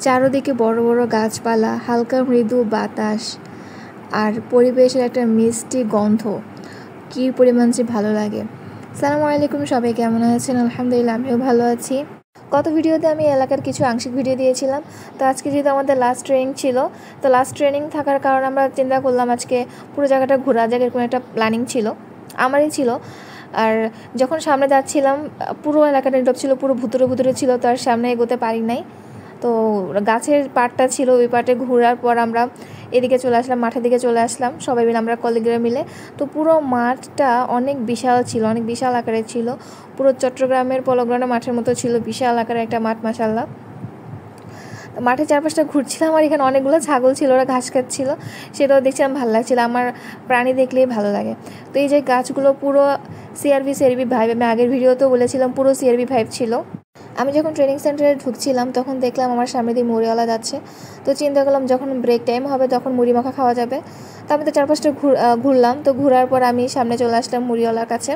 চারদিকে বড় বড় গাছপালা, হালকা মৃদু বাতাস আর পরিবেশের একটা মিষ্টি গন্ধ কী পরিমাণ যে ভালো লাগে। আসসালামু আলাইকুম, সবাই কেমন আছেন? আলহামদুলিল্লাহ, আমিও ভালো আছি। গত ভিডিওতে আমি এলাকার কিছু আংশিক ভিডিও দিয়েছিলাম। তো আজকে যেহেতু আমাদের লাস্ট ট্রেনিং ছিল, তো লাস্ট ট্রেনিং থাকার কারণে আমরা চিন্তা করলাম আজকে পুরো জায়গাটা ঘোরা যাক, এরকম একটা প্ল্যানিং ছিল, আমারই ছিল। আর যখন সামনে যাচ্ছিলাম পুরো এলাকাটা নীরব ছিল, পুরো ভুতুরে ভুতুরে ছিল, তো আর সামনে এগোতে পারি নাই। তো গাছের পাটটা ছিল, ওই পাটে ঘোরার পর আমরা এদিকে চলে আসলাম, মাঠের দিকে চলে আসলাম সবাই মিলে, আমরা কলিগরা মিলে। তো পুরো মাঠটা অনেক বিশাল ছিল, অনেক বিশাল আকারের ছিল, পুরো চট্টগ্রামের পলগ্রাউন্ড মাঠের মতো ছিল, বিশাল আকারের একটা মাঠ মাশাআল্লাহ। মাঠের চারপাশটা ঘুরছিলাম আর এখানে অনেকগুলো ছাগল ছিল, ওরা ঘাস খাচ্ছিল, সেটাও দেখছিলাম, ভালো লাগছিল। আমার প্রাণী দেখলেই ভালো লাগে। তো এই যে গাছগুলো পুরো সিআরবি ভাইব, আমি আগের ভিডিওতেও বলেছিলাম পুরো সিআরবি ভাইব ছিল। আমি যখন ট্রেনিং সেন্টারে ঢুকছিলাম তখন দেখলাম আমার সামনে দিয়ে মুড়িওয়ালা যাচ্ছে। তো চিন্তা করলাম যখন ব্রেক টাইম হবে তখন মুড়ি মাখা খাওয়া যাবে। তো আমি তো চারপাশটা ঘুরলাম। তো ঘোরার পর আমি সামনে চলে আসলাম মুড়িওয়ালার কাছে,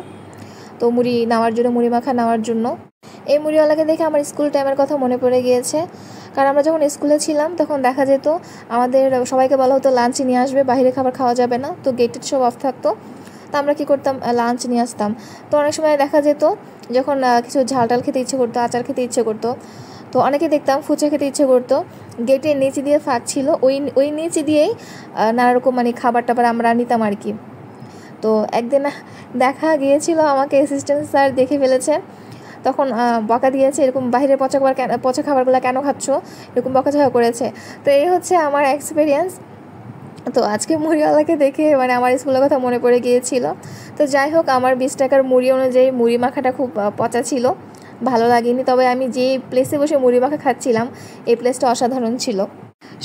তো মুড়ি নেওয়ার জন্য, মুড়ি মাখা নেওয়ার জন্য। এই মুড়িওয়ালাকে দেখে আমার স্কুল টাইমের কথা মনে পড়ে গিয়েছে। কারণ আমরা যখন স্কুলে ছিলাম তখন দেখা যেত আমাদের সবাইকে বলা হতো লাঞ্চ নিয়ে আসবে, বাইরে খাবার খাওয়া যাবে না, তো গেটের সব অফ থাকতো। তো আমরা কী করতাম, লাঞ্চ নিয়ে আসতাম। তো অনেক সময় দেখা যেত যখন কিছু ঝাল টাল খেতে ইচ্ছে করতো, আচার খেতে ইচ্ছে করতো, তো অনেকে দেখতাম ফুচকা খেতে ইচ্ছে করতো, গেটের নিচে দিয়ে ফাঁক ছিল, ওই নিচে দিয়েই নানা রকম মানে খাবার টাবার আমরা নিতাম আর কি। তো একদিন দেখা গিয়েছিল আমাকে অ্যাসিস্ট্যান্ট স্যার দেখে ফেলেছে, তখন বকা দিয়েছে, এরকম বাইরের পচা খাবারগুলো কেন খাচ্ছ, এরকম বকাঝকা করেছে। তো এই হচ্ছে আমার এক্সপিরিয়েন্স। তো আজকে মুড়িওয়ালাকে দেখে মানে আমার স্কুলের কথা মনে পড়ে গিয়েছিল। তো যাই হোক, আমার 20 টাকার মুড়ি অনুযায়ী মুড়ি মাখাটা খুব পচা ছিল, ভালো লাগেনি। তবে আমি যে প্লেসে বসে মুড়ি মাখা খাচ্ছিলাম এই প্লেসটা অসাধারণ ছিল।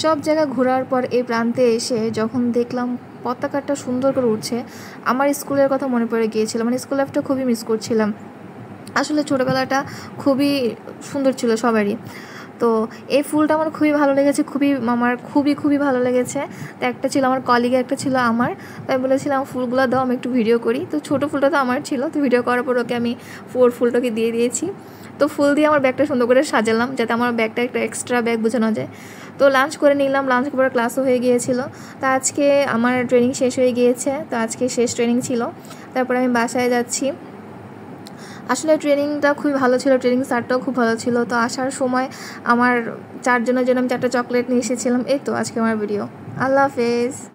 সব জায়গা ঘোরার পর এই প্রান্তে এসে যখন দেখলাম পতাকাটা সুন্দর করে উঠছে, আমার স্কুলের কথা মনে পড়ে গিয়েছিল, মানে স্কুল লাইফটা খুবই মিস করছিলাম। আসলে ছোটোবেলাটা খুবই সুন্দর ছিল সবারই। তো এই ফুলটা আমার খুবই ভালো লেগেছে, আমার খুবই ভালো লেগেছে। তো একটা ছিল আমার কলিগে, একটা ছিল আমার, তাই বলেছিলাম ফুলগুলো দাও, আমি একটু ভিডিও করি। তো ছোটো ফুলটা তো আমার ছিল, তো ভিডিও করার পর ওকে আমি ফুলটাকে দিয়ে দিয়েছি। তো ফুল দিয়ে আমার ব্যাগটা সুন্দর করে সাজালাম যাতে আমার ব্যাগটা একটা এক্সট্রা ব্যাগ বোঝানো যায়। তো লাঞ্চ করে নিলাম, লাঞ্চ করার ক্লাসও হয়ে গিয়েছিল। তো আজকে আমার ট্রেনিং শেষ হয়ে গিয়েছে, তো আজকে শেষ ট্রেনিং ছিল, তারপরে আমি বাসায় যাচ্ছি। আসলে ট্রেনিংটা খুবই ভালো ছিল, ট্রেনিং স্যারটাও খুব ভালো ছিল। তো আসার সময় আমার 4 জনের জন্য আমি 4টা চকলেট নিয়ে এসেছিলাম। এই তো আজকে আমার ভিডিও। আল্লাহ হাফেজ।